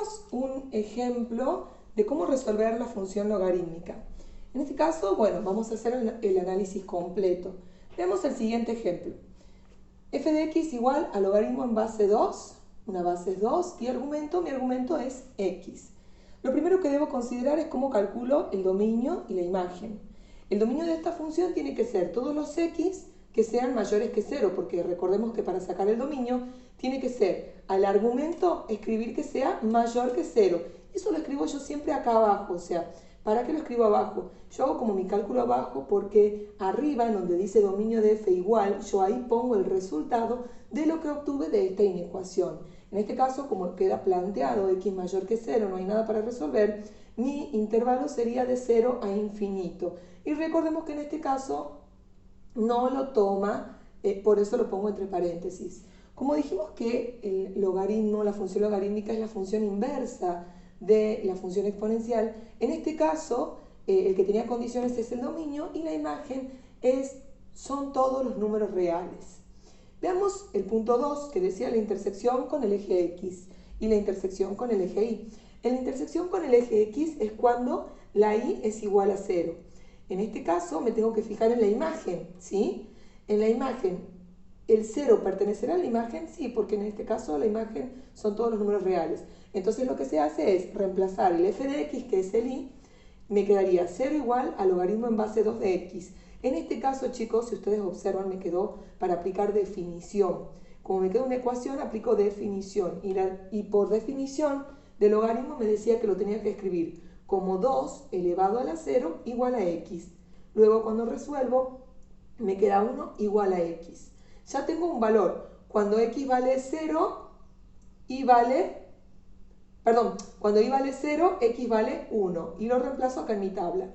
Veamos un ejemplo de cómo resolver la función logarítmica. En este caso, bueno, vamos a hacer el análisis completo. Veamos el siguiente ejemplo. F de x igual a logaritmo en base 2, una base es 2, y mi argumento es x. Lo primero que debo considerar es cómo calculo el dominio y la imagen. El dominio de esta función tiene que ser todos los x que sean mayores que 0, porque recordemos que para sacar el dominio tiene que ser al argumento escribir que sea mayor que 0. Eso lo escribo yo siempre acá abajo, o sea, ¿para qué lo escribo abajo? Yo hago como mi cálculo abajo porque arriba, en donde dice dominio de f igual, yo ahí pongo el resultado de lo que obtuve de esta inecuación. En este caso, como queda planteado x mayor que 0, no hay nada para resolver, mi intervalo sería de 0 a infinito. Y recordemos que en este caso no lo toma, por eso lo pongo entre paréntesis. Como dijimos que el logaritmo, la función logarítmica es la función inversa de la función exponencial, en este caso el que tenía condiciones es el dominio y la imagen son todos los números reales. Veamos el punto 2 que decía la intersección con el eje X y la intersección con el eje Y. En la intersección con el eje X es cuando la Y es igual a 0. En este caso me tengo que fijar en la imagen, ¿sí? En la imagen, ¿el 0 pertenecerá a la imagen? Sí, porque en este caso la imagen son todos los números reales. Entonces lo que se hace es reemplazar el f de x, que es el y, me quedaría 0 igual al logaritmo en base 2 de x. En este caso, chicos, si ustedes observan, me quedó para aplicar definición. Como me queda una ecuación, aplico definición. Y por definición de logaritmo me decía que lo tenía que escribir como 2 elevado a la 0 igual a x. Luego, cuando resuelvo, me queda 1 igual a x. Ya tengo un valor. Cuando x vale 0, cuando y vale 0, x vale 1. Y lo reemplazo acá en mi tabla.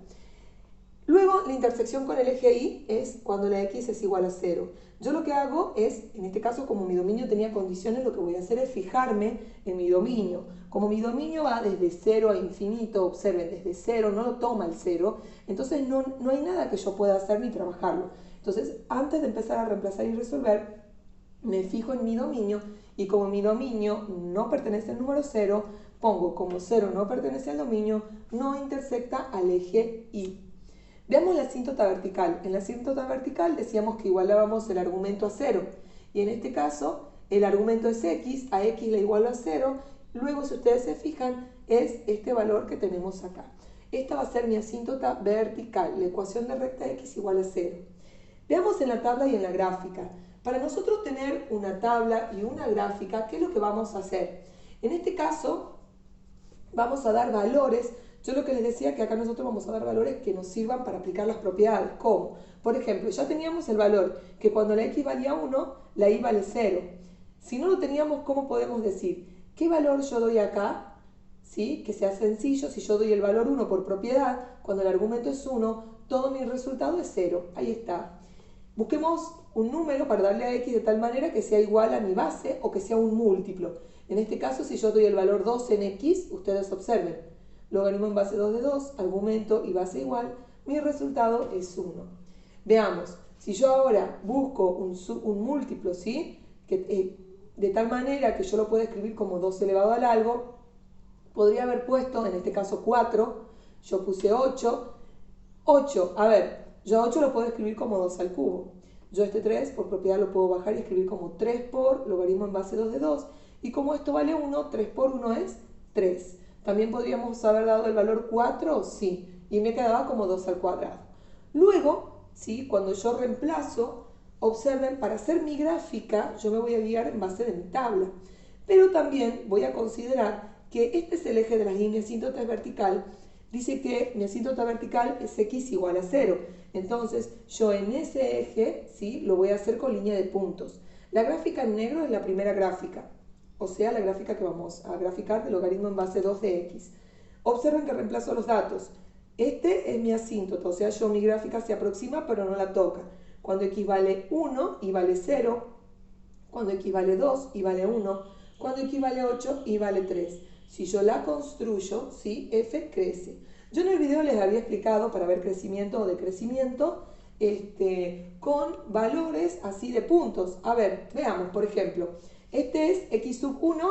Luego, la intersección con el eje Y es cuando la x es igual a 0. Yo lo que hago es, en este caso, como mi dominio tenía condiciones, lo que voy a hacer es fijarme en mi dominio. Como mi dominio va desde 0 a infinito, observen, desde 0, no lo toma el 0, entonces no hay nada que yo pueda hacer ni trabajarlo. Entonces, antes de empezar a reemplazar y resolver, me fijo en mi dominio y como mi dominio no pertenece al número 0, pongo como 0 no pertenece al dominio, no intersecta al eje Y. Veamos la asíntota vertical. En la asíntota vertical decíamos que igualábamos el argumento a 0. Y en este caso, el argumento es x, a x le igualo a 0. Luego, si ustedes se fijan, es este valor que tenemos acá. Esta va a ser mi asíntota vertical, la ecuación de recta x igual a 0. Veamos en la tabla y en la gráfica. Para nosotros tener una tabla y una gráfica, ¿qué es lo que vamos a hacer? En este caso, vamos a dar valores. Yo lo que les decía que acá nosotros vamos a dar valores que nos sirvan para aplicar las propiedades. ¿Cómo? Por ejemplo, ya teníamos el valor que cuando la x valía 1, la y vale 0. Si no lo teníamos, ¿cómo podemos decir? ¿Qué valor yo doy acá? ¿Sí? Que sea sencillo, si yo doy el valor 1 por propiedad, cuando el argumento es 1, todo mi resultado es 0. Ahí está. Busquemos un número para darle a x de tal manera que sea igual a mi base o que sea un múltiplo. En este caso, si yo doy el valor 2 en x, ustedes observen. Logaritmo en base 2 de 2, argumento y base igual, mi resultado es 1. Veamos, si yo ahora busco un múltiplo, ¿sí? De tal manera que yo lo pueda escribir como 2 elevado al algo, podría haber puesto, en este caso 4, yo puse 8, a ver, yo 8 lo puedo escribir como 2 al cubo. Yo este 3 por propiedad lo puedo bajar y escribir como 3 por logaritmo en base 2 de 2, y como esto vale 1, 3 por 1 es 3. ¿También podríamos haber dado el valor 4? Sí, y me quedaba como 2 al cuadrado. Luego, ¿sí? Cuando yo reemplazo, observen, para hacer mi gráfica, yo me voy a guiar en base de mi tabla. Pero también voy a considerar que este es el eje de las líneas asíntota vertical. Dice que mi asíntota vertical es x igual a 0. Entonces, yo en ese eje, ¿sí? Lo voy a hacer con línea de puntos. La gráfica en negro es la primera gráfica. O sea, la gráfica que vamos a graficar del logaritmo en base 2 de x. Observen que reemplazo los datos. Este es mi asíntota, o sea, mi gráfica se aproxima pero no la toca. Cuando x vale 1, y vale 0. Cuando x vale 2, y vale 1. Cuando x vale 8, y vale 3. Si yo la construyo, ¿sí? F crece. Yo en el video les había explicado para ver crecimiento o decrecimiento con valores así de puntos. A ver, veamos, por ejemplo. Este es x sub 1,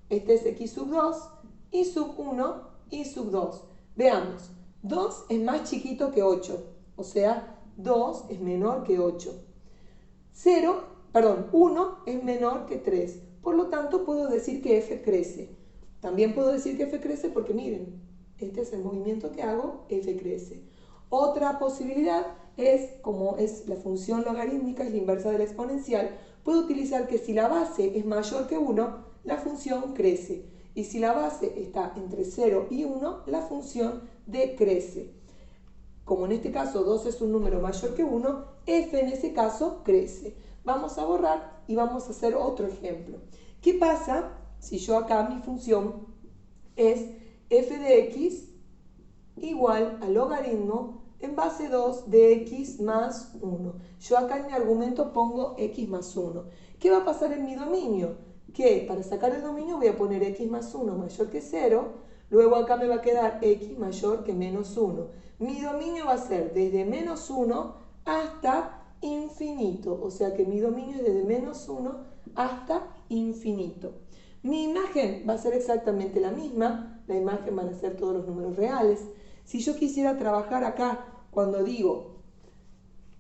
Este es x sub 2, y sub 1, y sub 2. Veamos, 2 es más chiquito que 8, o sea, 2 es menor que 8. 1 es menor que 3, por lo tanto puedo decir que f crece. También puedo decir que f crece porque miren, este es el movimiento que hago, f crece. Otra posibilidad es, como es la función logarítmica, es la inversa de la exponencial, puedo utilizar que si la base es mayor que 1, la función crece. Y si la base está entre 0 y 1, la función decrece. Como en este caso 2 es un número mayor que 1, f en ese caso crece. Vamos a borrar y vamos a hacer otro ejemplo. ¿Qué pasa si yo acá mi función es f de x igual al logaritmo en base 2 de x más 1? Yo acá en mi argumento pongo x más 1. ¿Qué va a pasar en mi dominio? Que para sacar el dominio voy a poner x más 1 mayor que 0, luego acá me va a quedar x mayor que menos 1. Mi dominio va a ser desde menos 1 hasta infinito, o sea que mi dominio es desde menos 1 hasta infinito. Mi imagen va a ser exactamente la misma, la imagen van a ser todos los números reales. Si yo quisiera trabajar acá, cuando digo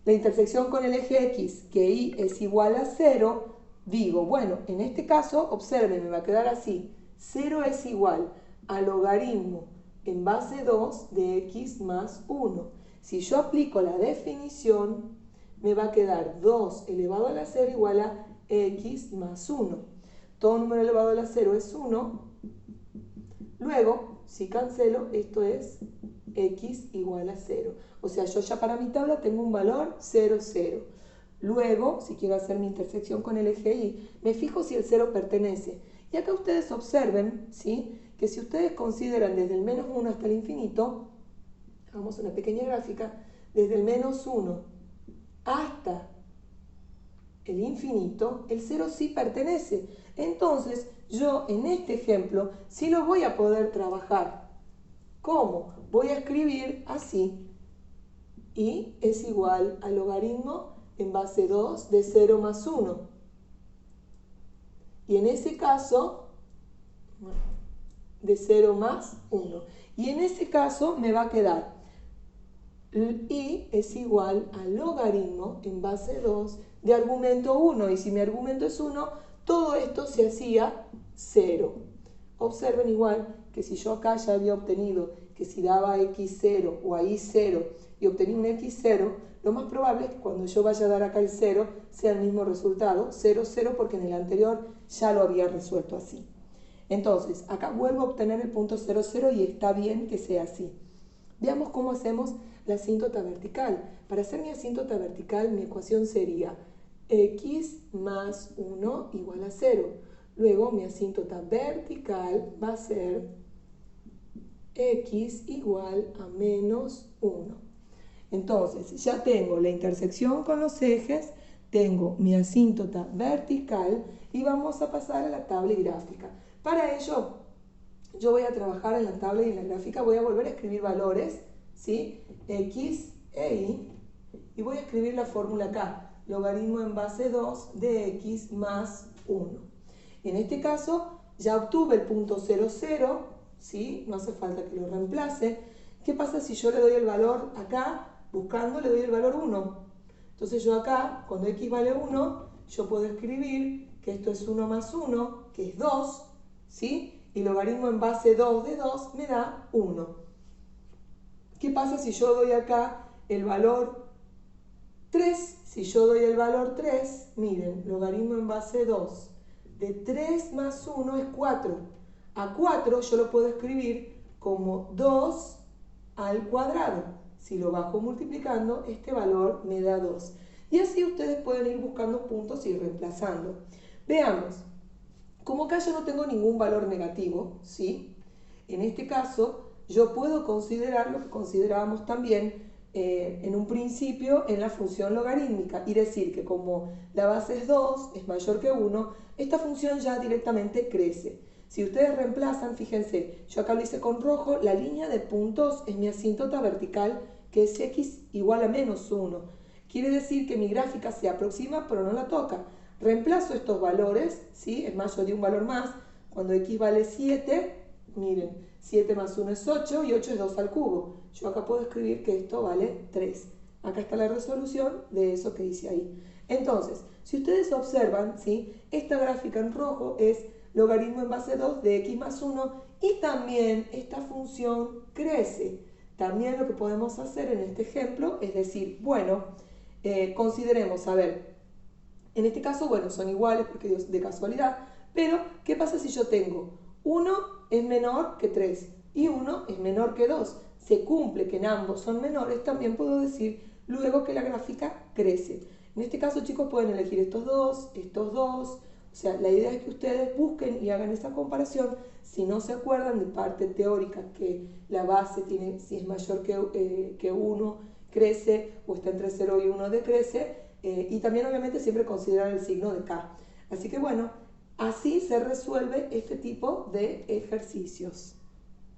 la intersección con el eje x, que y es igual a 0, digo, bueno, en este caso, observen, me va a quedar así. 0 es igual al logaritmo en base 2 de x más 1. Si yo aplico la definición, me va a quedar 2 elevado a la 0 igual a x más 1. Todo número elevado a la 0 es 1. Luego, si cancelo, esto es x igual a 0. O sea, yo ya para mi tabla tengo un valor 0, 0. Luego, si quiero hacer mi intersección con el eje y, me fijo si el 0 pertenece. Y acá ustedes observen, ¿sí?, que si ustedes consideran desde el menos 1 hasta el infinito, hagamos una pequeña gráfica, desde el menos 1 hasta el infinito, el 0 sí pertenece. Entonces, yo en este ejemplo sí lo voy a poder trabajar. ¿Cómo? Voy a escribir así. Y es igual al logaritmo en base 2 de 0 más 1. Y en ese caso, de 0 más 1. Y en ese caso me va a quedar y es igual al logaritmo en base 2 de argumento 1. Y si mi argumento es 1, todo esto se hacía 0. Observen igual que si yo acá ya había obtenido que si daba x0 o ahí 0 y obtenía un x0, lo más probable es que cuando yo vaya a dar acá el 0 sea el mismo resultado, 0, 0, porque en el anterior ya lo había resuelto así. Entonces, acá vuelvo a obtener el punto 0, 0 y está bien que sea así. Veamos cómo hacemos la asíntota vertical. Para hacer mi asíntota vertical, mi ecuación sería x más 1 igual a 0. Luego, mi asíntota vertical va a ser x igual a menos 1. Entonces, ya tengo la intersección con los ejes, tengo mi asíntota vertical y vamos a pasar a la tabla y gráfica. Para ello, yo voy a trabajar en la tabla y en la gráfica, voy a volver a escribir valores, ¿sí? X e y, y voy a escribir la fórmula acá, logaritmo en base 2 de x más 1. En este caso, ya obtuve el punto 0, 0, ¿sí? No hace falta que lo reemplace. ¿Qué pasa si yo le doy el valor acá? Buscando le doy el valor 1. Entonces yo acá, cuando x vale 1, yo puedo escribir que esto es 1 más 1, que es 2, ¿sí? Y logaritmo en base 2 de 2 me da 1. ¿Qué pasa si yo doy acá el valor 3? Si yo doy el valor 3, miren, logaritmo en base 2 de 3 más 1 es 4. A 4 yo lo puedo escribir como 2 al cuadrado. Si lo bajo multiplicando, este valor me da 2. Y así ustedes pueden ir buscando puntos y reemplazando. Veamos. Como acá yo no tengo ningún valor negativo, ¿sí? En este caso, yo puedo considerar lo que considerábamos también en un principio en la función logarítmica y decir que como la base es 2, es mayor que 1, esta función ya directamente crece. Si ustedes reemplazan, fíjense, yo acá lo hice con rojo, la línea de puntos es mi asíntota vertical, que es x igual a menos 1. Quiere decir que mi gráfica se aproxima, pero no la toca. Reemplazo estos valores, ¿sí? Es más, yo di un valor más, Cuando x vale 7, miren, 7 más 1 es 8 y 8 es 2 al cubo. Yo acá puedo escribir que esto vale 3. Acá está la resolución de eso que hice ahí. Entonces, si ustedes observan, ¿sí? Esta gráfica en rojo es logaritmo en base 2 de x más 1 y también esta función crece. También lo que podemos hacer en este ejemplo es decir, bueno, consideremos, a ver, en este caso, bueno, son iguales porque es de casualidad, pero ¿qué pasa si yo tengo 1 es menor que 3 y 1 es menor que 2? Se cumple que en ambos son menores, también puedo decir luego que la gráfica crece. En este caso, chicos, pueden elegir estos dos, o sea, la idea es que ustedes busquen y hagan esa comparación. Si no se acuerdan de parte teórica que la base tiene, si es mayor que 1, crece, o está entre 0 y 1, decrece, y también obviamente siempre considerar el signo de K. Así que bueno, así se resuelve este tipo de ejercicios.